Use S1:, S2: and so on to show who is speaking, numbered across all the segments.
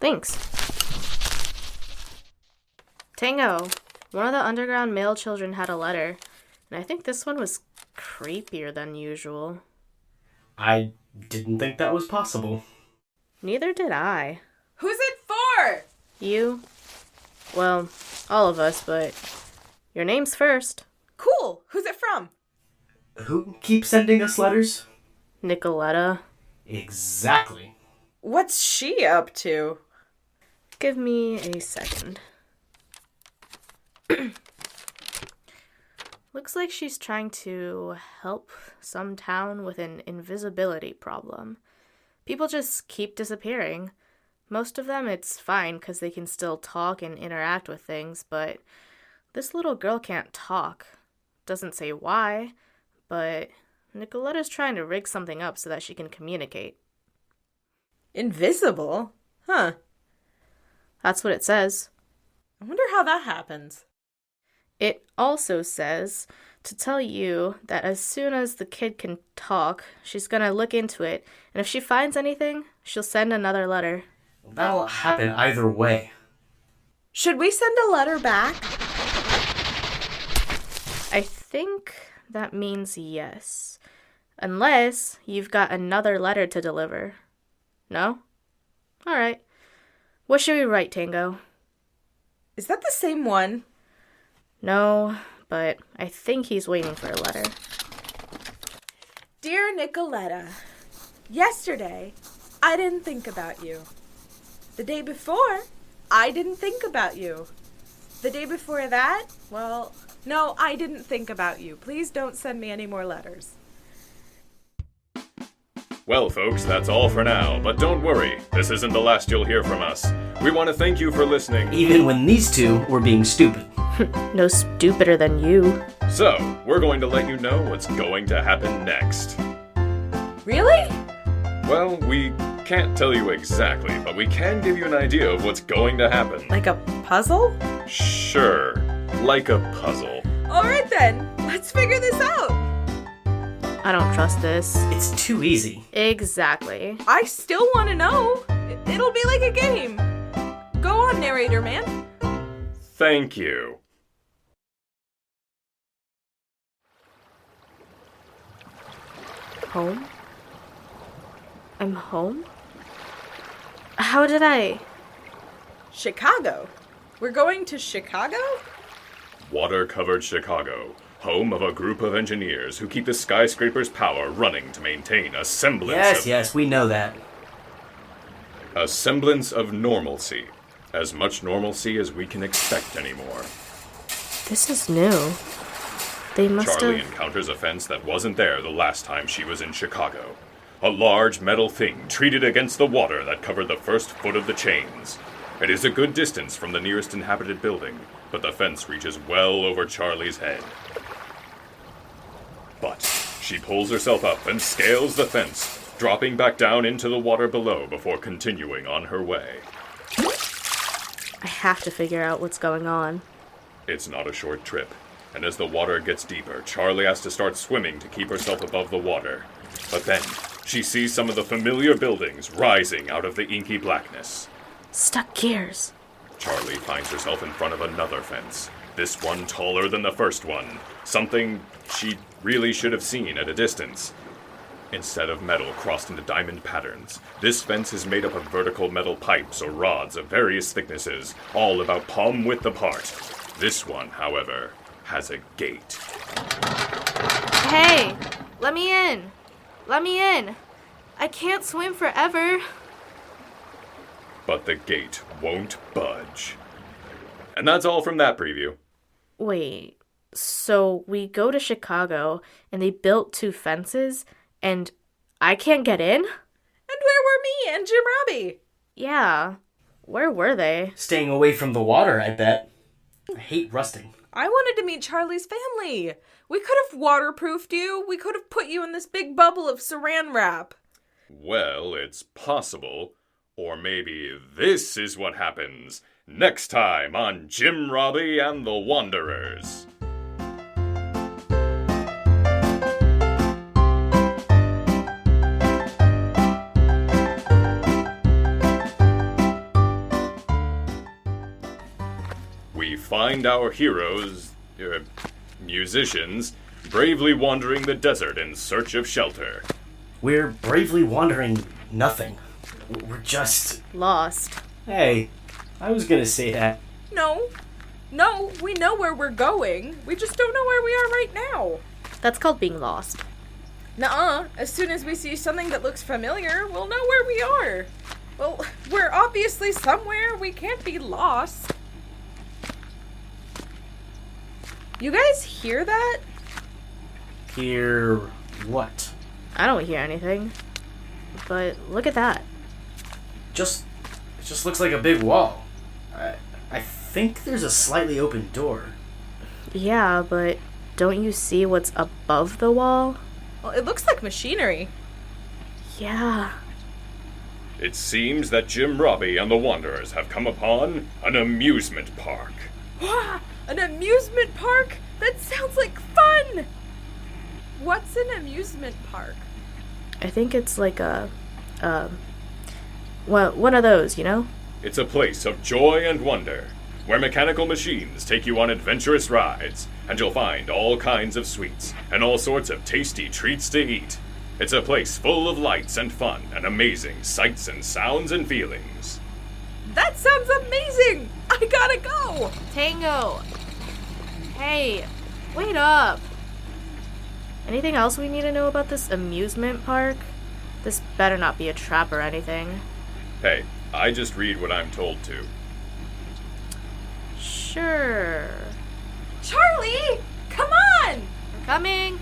S1: Thanks. Tango, one of the underground male children had a letter, and I think this one was creepier than usual.
S2: I didn't think that was possible.
S1: Neither did I.
S3: Who's it for?
S1: You? Well, all of us, but your name's first.
S3: Cool. Who's it from?
S2: Who keeps sending us letters?
S1: Nicoletta.
S2: Exactly.
S3: What's she up to?
S1: Give me a second. Looks like she's trying to help some town with an invisibility problem. People just keep disappearing. Most of them it's fine because they can still talk and interact with things, but this little girl can't talk. Doesn't say why, but Nicoletta's trying to rig something up so that she can communicate.
S3: Invisible? Huh.
S1: That's what it says.
S3: I wonder how that happens.
S1: It also says to tell you that as soon as the kid can talk, she's gonna look into it, and if she finds anything, she'll send another letter.
S2: That'll happen either way.
S3: Should we send a letter back?
S1: I think that means yes. Unless you've got another letter to deliver. No? Alright. What should we write, Tango?
S3: Is that the same one?
S1: No, but I think he's waiting for a letter.
S3: Dear Nicoletta, yesterday, I didn't think about you. The day before, I didn't think about you. The day before that, well, no, I didn't think about you. Please don't send me any more letters.
S4: Well, folks, that's all for now, but don't worry, this isn't the last you'll hear from us. We want to thank you for listening.
S2: Even when these two were being stupid.
S1: No stupider than you.
S4: So, we're going to let you know what's going to happen next.
S3: Really?
S4: Well, we can't tell you exactly, but we can give you an idea of what's going to happen.
S3: Like a puzzle?
S4: Sure, like a puzzle.
S3: All right then, let's figure this out.
S1: I don't trust this.
S2: It's too easy.
S1: Exactly.
S3: I still want to know. It'll be like a game. Go on, narrator man.
S4: Thank you.
S1: Home? I'm home? How did I?
S3: Chicago. We're going to Chicago?
S4: Water-covered Chicago, home of a group of engineers who keep the skyscraper's power running to maintain a semblance
S2: Yes, we know that.
S4: A semblance of normalcy. As much normalcy as we can expect anymore.
S1: This is new. They must
S4: Charlie
S1: have...
S4: encounters a fence that wasn't there the last time she was in Chicago. A large metal thing treated against the water that covered the first foot of the chains. It is a good distance from the nearest inhabited building, but the fence reaches well over Charlie's head. But she pulls herself up and scales the fence, dropping back down into the water below before continuing on her way.
S1: I have to figure out what's going on.
S4: It's not a short trip, and as the water gets deeper, Charlie has to start swimming to keep herself above the water. But then, she sees some of the familiar buildings rising out of the inky blackness.
S1: Stuck gears.
S4: Charlie finds herself in front of another fence, this one taller than the first one, something she really should have seen at a distance. Instead of metal crossed into diamond patterns, this fence is made up of vertical metal pipes or rods of various thicknesses, all about palm width apart. This one, however, has a gate.
S1: Hey! Let me in! Let me in! I can't swim forever!
S4: But the gate won't budge. And that's all from that preview.
S1: Wait, so we go to Chicago, and they built 2 fences, and I can't get in?
S3: And where were me and Jim Robbie?
S1: Yeah. Where were they?
S2: Staying away from the water, I bet. I hate rusting.
S3: I wanted to meet Charlie's family. We could have waterproofed you. We could have put you in this big bubble of saran wrap.
S4: Well, it's possible. Or maybe this is what happens next time on Jim Robbie and the Wanderers. find our heroes, musicians, bravely wandering the desert in search of shelter.
S2: We're bravely wandering nothing. We're just...
S1: Lost.
S2: Hey, I was gonna say that.
S3: No, we know where we're going. We just don't know where we are right now.
S1: That's called being lost.
S3: Nuh-uh. As soon as we see something that looks familiar, we'll know where we are. Well, we're obviously somewhere. We can't be lost. You guys hear that?
S2: Hear what?
S1: I don't hear anything. But look at that.
S2: It just looks like a big wall. I think there's a slightly open door.
S1: Yeah, but don't you see what's above the wall?
S3: Well, it looks like machinery.
S1: Yeah.
S4: It seems that Jim Robbie and the Wanderers have come upon an amusement park.
S3: Wow, an amusement park? That sounds like fun! What's an amusement park?
S1: I think it's like one of those, you know?
S4: It's a place of joy and wonder, where mechanical machines take you on adventurous rides, and you'll find all kinds of sweets and all sorts of tasty treats to eat. It's a place full of lights and fun and amazing sights and sounds and feelings.
S3: That sounds amazing! I gotta go!
S1: Tango! Hey, wait up! Anything else we need to know about this amusement park? This better not be a trap or anything.
S4: Hey, I just read what I'm told to.
S1: Sure.
S3: Charlie! Come on!
S1: We're coming!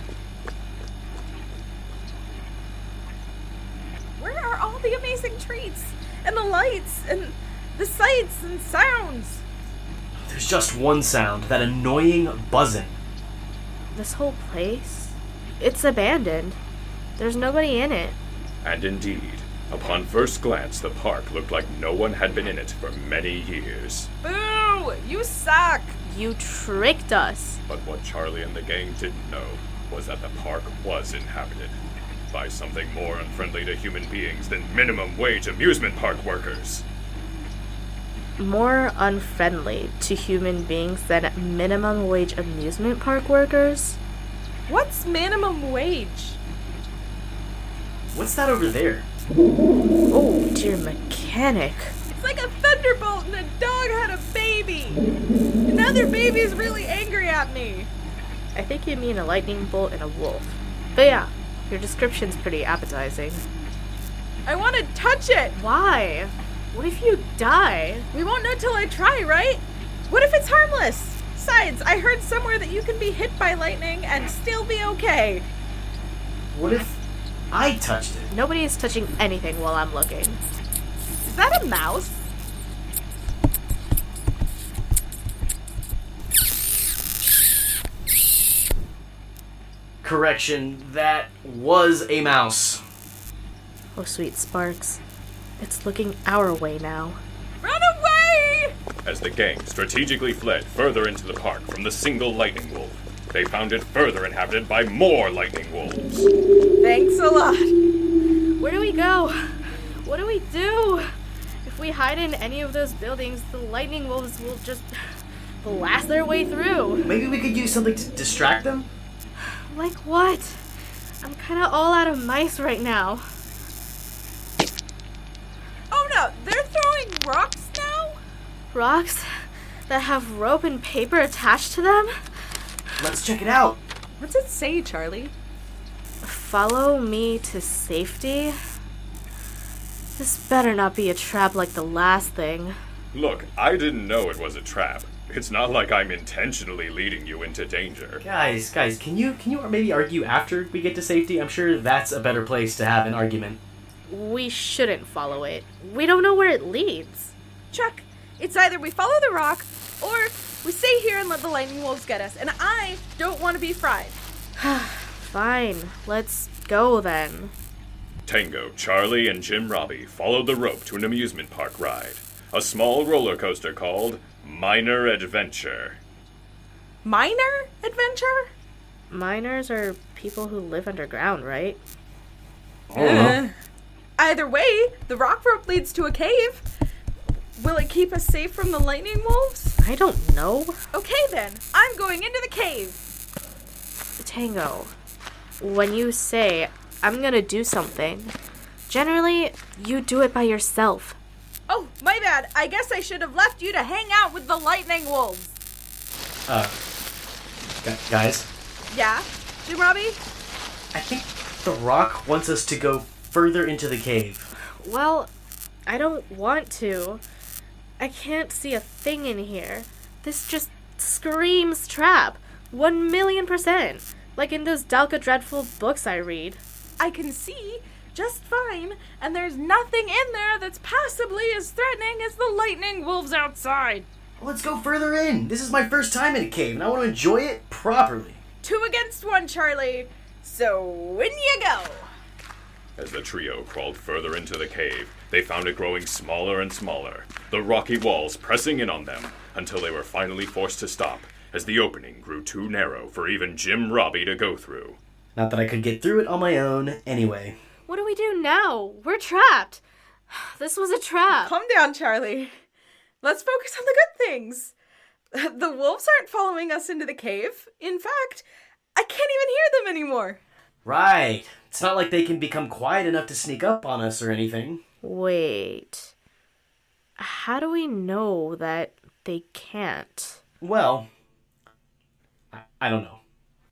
S3: Where are all the amazing treats? And the lights? And the sights and sounds?
S2: There's just one sound, that annoying buzzing.
S1: This whole place? It's abandoned. There's nobody in it.
S4: And indeed, upon first glance, the park looked like no one had been in it for many years.
S3: Boo! You suck!
S1: You tricked us.
S4: But what Charlie and the gang didn't know was that the park was inhabited by something more unfriendly to human beings than minimum wage amusement park workers.
S1: More unfriendly to human beings than minimum wage amusement park workers?
S3: What's minimum wage?
S2: What's that over there?
S1: Oh, dear mechanic.
S3: It's like a thunderbolt and a dog had a baby! And now their baby's really angry at me!
S1: I think you mean a lightning bolt and a wolf. But yeah, your description's pretty appetizing.
S3: I want to touch it!
S1: Why? What if you die?
S3: We won't know till I try, right? What if it's harmless? Besides, I heard somewhere that you can be hit by lightning and still be okay.
S2: What if I touched it?
S1: Nobody is touching anything while I'm looking.
S3: Is that a mouse?
S2: Correction, that was a mouse.
S1: Oh, sweet Sparks. It's looking our way now.
S3: Run away!
S4: As the gang strategically fled further into the park from the single lightning wolf, they found it further inhabited by more lightning wolves.
S3: Thanks a lot.
S1: Where do we go? What do we do? If we hide in any of those buildings, the lightning wolves will just blast their way through.
S2: Maybe we could use something to distract them?
S1: Like what? I'm kind of all out of mice right now.
S3: Oh no, they're throwing rocks now?
S1: Rocks that have rope and paper attached to them?
S2: Let's check it out.
S3: What's it say, Charlie?
S1: Follow me to safety? This better not be a trap like the last thing.
S4: Look, I didn't know it was a trap. It's not like I'm intentionally leading you into danger.
S2: Guys, can you maybe argue after we get to safety? I'm sure that's a better place to have an argument.
S1: We shouldn't follow it. We don't know where it leads.
S3: Chuck, it's either we follow the rock, or we stay here and let the lightning wolves get us, and I don't want to be fried.
S1: Fine, let's go then.
S4: Tango, Charlie, and Jim Robbie followed the rope to an amusement park ride. A small roller coaster called Minor Adventure.
S3: Minor adventure?
S1: Miners are people who live underground, right?
S3: Either way, the rock rope leads to a cave. Will it keep us safe from the lightning wolves?
S1: I don't know.
S3: Okay then, I'm going into the cave.
S1: Tango, when you say, I'm gonna do something, generally, you do it by yourself.
S3: Oh, my bad. I guess I should have left you to hang out with the lightning wolves.
S2: Guys?
S3: Yeah? Jim Robbie?
S2: I think the rock wants us to go further into the cave.
S1: Well, I don't want to. I can't see a thing in here. This just screams trap. 1,000,000%. Like in those Dalka Dreadful books I read.
S3: I can see just fine, and there's nothing in there that's passably as threatening as the lightning wolves outside.
S2: Let's go further in. This is my first time in a cave, and I want to enjoy it properly.
S3: 2 against 1, Charlie. So in you go.
S4: As the trio crawled further into the cave, they found it growing smaller and smaller, the rocky walls pressing in on them until they were finally forced to stop, as the opening grew too narrow for even Jim Robbie to go through.
S2: Not that I could get through it on my own anyway.
S1: What do we do now? We're trapped. This was a trap.
S3: Calm down, Charlie. Let's focus on the good things. The wolves aren't following us into the cave. In fact, I can't even hear them anymore.
S2: Right. It's not like they can become quiet enough to sneak up on us or anything.
S1: Wait. How do we know that they can't?
S2: Well, I don't know.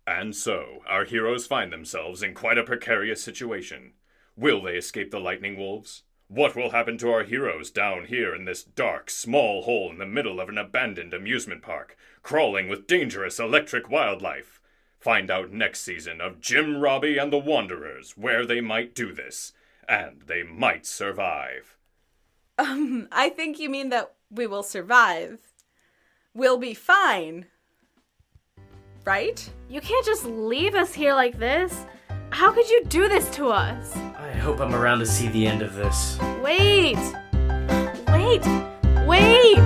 S4: And so, our heroes find themselves in quite a precarious situation. Will they escape the lightning wolves? What will happen to our heroes down here in this dark, small hole in the middle of an abandoned amusement park, crawling with dangerous electric wildlife? Find out next season of Jim Robbie and the Wanderers, where they might do this. And they might survive.
S3: I think you mean that we will survive. We'll be fine. Right?
S1: You can't just leave us here like this. How could you do this to us?
S2: I hope I'm around to see the end of this.
S1: Wait! Wait! Wait!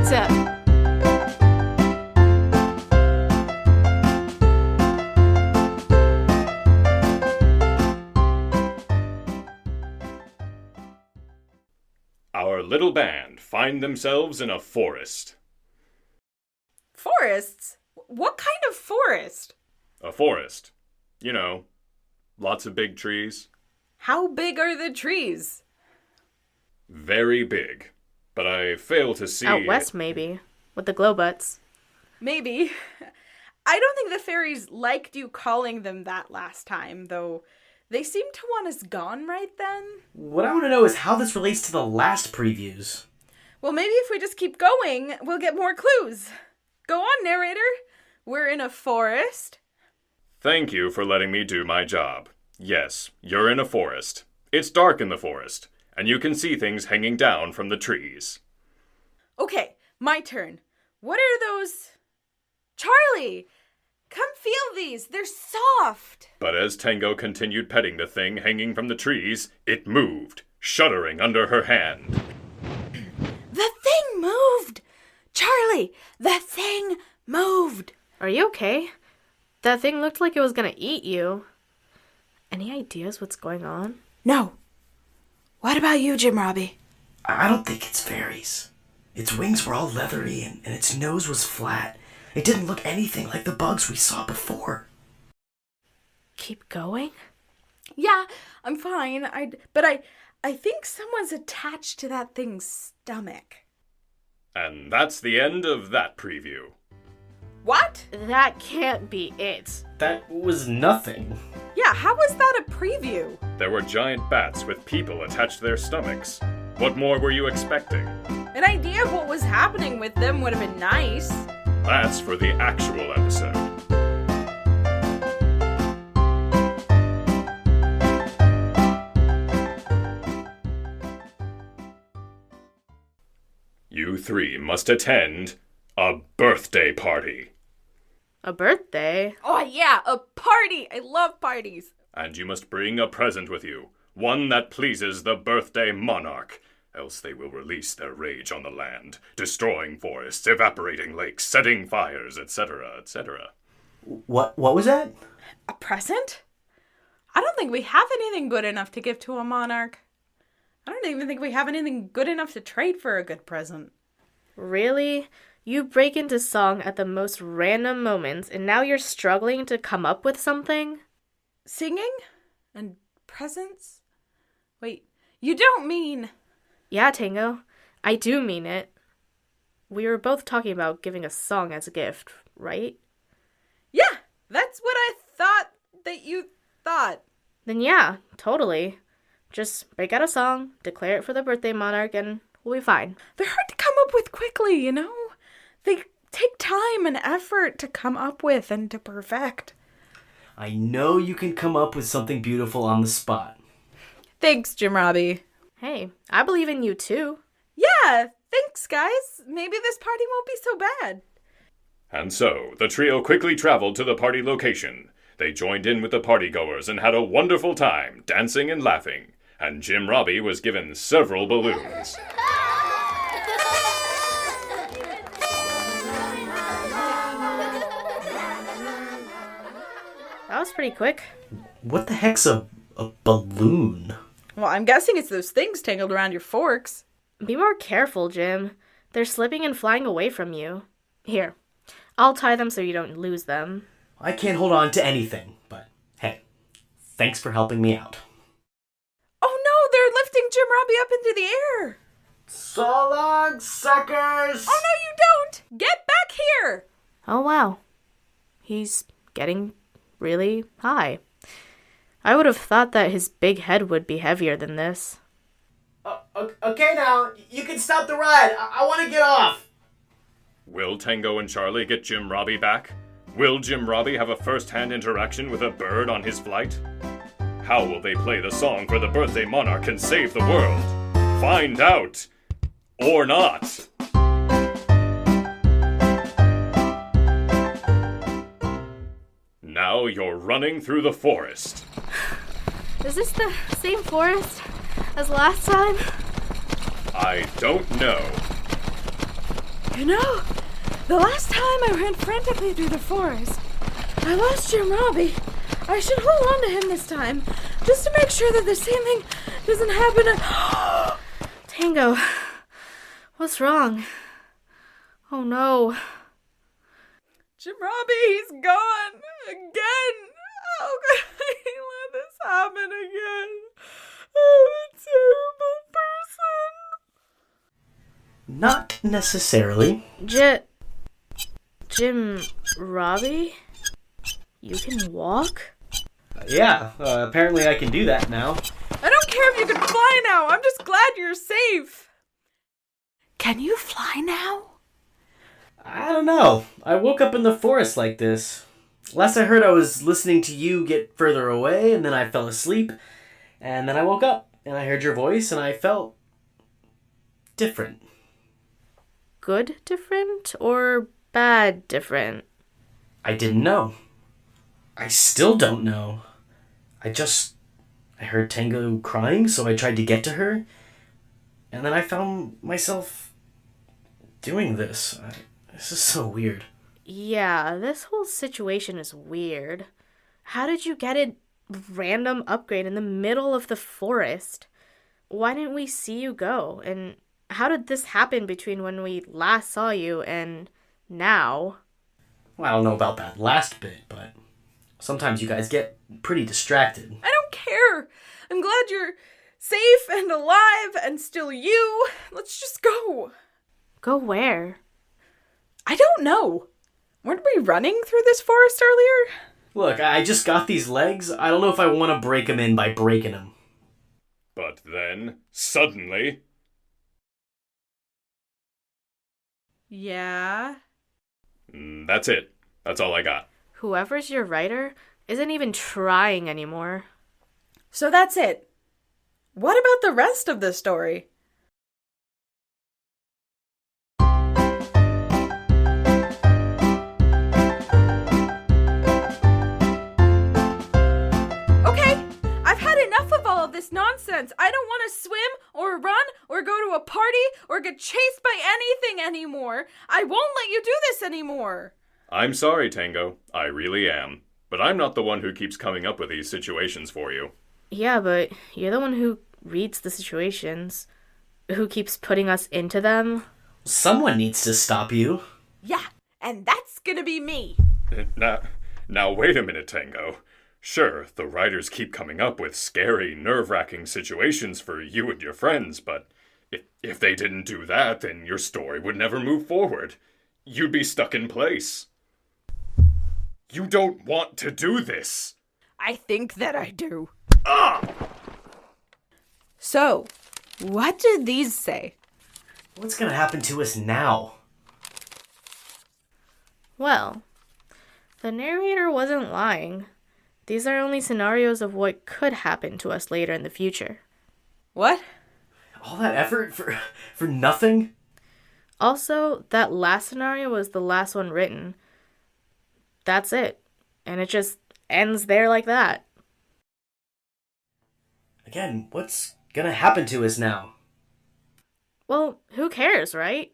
S4: Our little band find themselves in a forest.
S3: Forests? What kind of forest?
S4: A forest. You know, lots of big trees.
S3: How big are the trees?
S4: Very big. But I fail to see...
S1: Out west, maybe. With the glow butts.
S3: Maybe. I don't think the fairies liked you calling them that last time, though. They seemed to want us gone right then.
S2: What I want to know is how this relates to the last previews.
S3: Well, maybe if we just keep going, we'll get more clues. Go on, narrator. We're in a forest.
S4: Thank you for letting me do my job. Yes, you're in a forest. It's dark in the forest, and you can see things hanging down from the trees.
S3: Okay, my turn. What are those? Charlie! Come feel these. They're soft.
S4: But as Tango continued petting the thing hanging from the trees, it moved, shuddering under her hand.
S3: The thing moved! Charlie, the thing moved!
S1: Are you okay? That thing looked like it was gonna eat you. Any ideas what's going on?
S3: No. What about you, Jim Robbie?
S2: I don't think it's fairies. Its wings were all leathery and its nose was flat. It didn't look anything like the bugs we saw before.
S1: Keep going?
S3: Yeah, I'm fine. I think someone's attached to that thing's stomach.
S4: And that's the end of that preview.
S3: What?
S1: That can't be it.
S2: That was nothing.
S3: Yeah, how was that a preview?
S4: There were giant bats with people attached to their stomachs. What more were you expecting?
S3: An idea of what was happening with them would have been nice.
S4: That's for the actual episode. You three must attend a birthday party.
S1: A birthday?
S3: Oh yeah, a party! I love parties.
S4: And you must bring a present with you, one that pleases the birthday monarch. Else they will release their rage on the land, destroying forests, evaporating lakes, setting fires, etc., etc.
S2: What was that?
S3: A present? I don't think we have anything good enough to give to a monarch. I don't even think we have anything good enough to trade for a good present.
S1: Really? You break into song at the most random moments, and now you're struggling to come up with something?
S3: Singing? And presents? Wait, you don't mean...
S1: Yeah, Tango. I do mean it. We were both talking about giving a song as a gift, right?
S3: Yeah, that's what I thought that you thought.
S1: Then yeah, totally. Just break out a song, declare it for the birthday monarch, and we'll be fine.
S3: They're hard to come up with quickly, you know? They take time and effort to come up with and to perfect.
S2: I know you can come up with something beautiful on the spot.
S3: Thanks, Jim Robbie.
S1: Hey, I believe in you too.
S3: Yeah, thanks, guys. Maybe this party won't be so bad.
S4: And so, the trio quickly traveled to the party location. They joined in with the partygoers and had a wonderful time, dancing and laughing. And Jim Robbie was given several balloons.
S1: That was pretty quick.
S2: What the heck's a balloon?
S3: Well, I'm guessing it's those things tangled around your forks.
S1: Be more careful, Jim. They're slipping and flying away from you. Here, I'll tie them so you don't lose them.
S2: I can't hold on to anything, but hey, thanks for helping me out.
S3: Oh no, they're lifting Jim Robbie up into the air.
S2: So long, suckers!
S3: Oh no, you don't! Get back here!
S1: Oh wow. He's getting really high. I would have thought that his big head would be heavier than this.
S2: Okay now, you can stop the ride. I want to get off.
S4: Will Tango and Charlie get Jim Robbie back? Will Jim Robbie have a first-hand interaction with a bird on his flight? How will they play the song for the birthday monarch and save the world? Find out! Or not! Now you're running through the forest.
S1: Is this the same forest as last time?
S4: I don't know.
S3: You know, the last time I ran frantically through the forest, I lost Jim Robbie. I should hold on to him this time, just to make sure that the same thing doesn't happen again.
S1: Tango, what's wrong? Oh no.
S3: Jim Robbie, he's gone again. How could he let this happen again? I'm a terrible person.
S2: Not necessarily.
S1: Jim Robbie? You can walk?
S2: Yeah, apparently I can do that now.
S3: I don't care if you can fly now. I'm just glad you're safe. Can you fly now?
S2: I don't know. I woke up in the forest like this. Last I heard I was listening to you get further away, and then I fell asleep, and then I woke up, and I heard your voice, and I felt different.
S1: Good different or bad different?
S2: I didn't know. I still don't know. I heard Tango crying, so I tried to get to her, and then I found myself doing this. This is so weird.
S1: Yeah, this whole situation is weird. How did you get a random upgrade in the middle of the forest? Why didn't we see you go? And how did this happen between when we last saw you and now?
S2: Well, I don't know about that last bit, but sometimes you guys get pretty distracted.
S3: I don't care. I'm glad you're safe and alive and still you. Let's just go.
S1: Go where?
S3: I don't know. Weren't we running through this forest earlier?
S2: Look, I just got these legs. I don't know if I want to break them in by breaking them.
S4: But then, suddenly...
S3: Yeah?
S4: That's it. That's all I got.
S1: Whoever's your writer isn't even trying anymore.
S3: So that's it. What about the rest of the story? This nonsense. I don't want to swim or run or go to a party or get chased by anything anymore. I won't let you do this anymore.
S4: I'm sorry, Tango. I really am. But I'm not the one who keeps coming up with these situations for you.
S1: Yeah, but you're the one who reads the situations, who keeps putting us into them.
S2: Someone needs to stop you.
S3: Yeah, and that's gonna be me.
S4: Now wait a minute, Tango. Sure, the writers keep coming up with scary, nerve-wracking situations for you and your friends, but if they didn't do that, then your story would never move forward. You'd be stuck in place. You don't want to do this.
S3: I think that I do.
S4: Ah!
S3: So, what do these say?
S2: What's gonna happen to us now?
S1: Well, the narrator wasn't lying. These are only scenarios of what could happen to us later in the future.
S3: What?
S2: All that effort for nothing?
S1: Also, that last scenario was the last one written. That's it. And it just ends there like that.
S2: Again, what's gonna happen to us now?
S1: Well, who cares, right?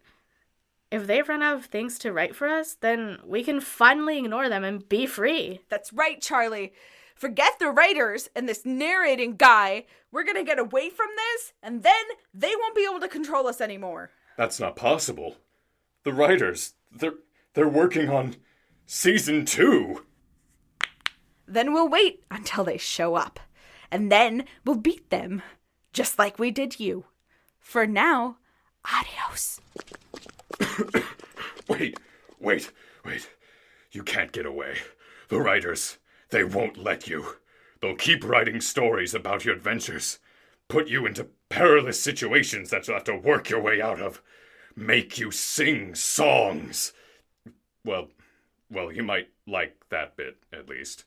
S1: If they've run out of things to write for us, then we can finally ignore them and be free.
S3: That's right, Charlie. Forget the writers and this narrating guy. We're gonna get away from this, and then they won't be able to control us anymore.
S4: That's not possible. The writers, they're working on season 2.
S3: Then we'll wait until they show up. And then we'll beat them, just like we did you. For now, adios.
S4: Wait. You can't get away. The writers, they won't let you. They'll keep writing stories about your adventures. Put you into perilous situations that you'll have to work your way out of. Make you sing songs. Well, you might like that bit, at least.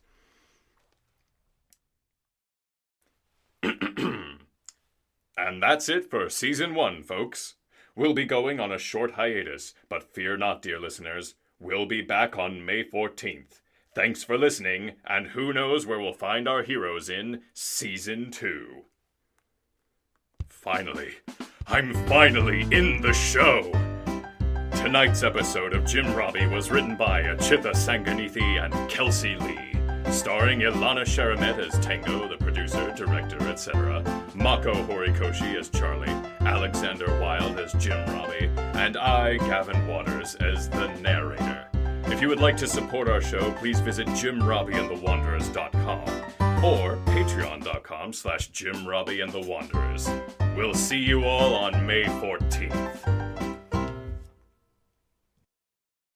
S4: And that's it for season 1, folks. We'll be going on a short hiatus, but fear not, dear listeners. We'll be back on May 14th. Thanks for listening, and who knows where we'll find our heroes in season 2. I'm finally in the show! Tonight's episode of Jim Robbie was written by Achitha Sanganithi and Kelsey Lee, starring Ilana Sharamet as Tango, the producer, director, etc., Mako Horikoshi as Charlie, Alexander Wilde as Jim Robbie, and I, Gavin Waters, as the narrator. If you would like to support our show, please visit JimRobbieandTheWanderers.com or Patreon.com/JimRobbieandTheWanderers. We'll see you all on May 14th.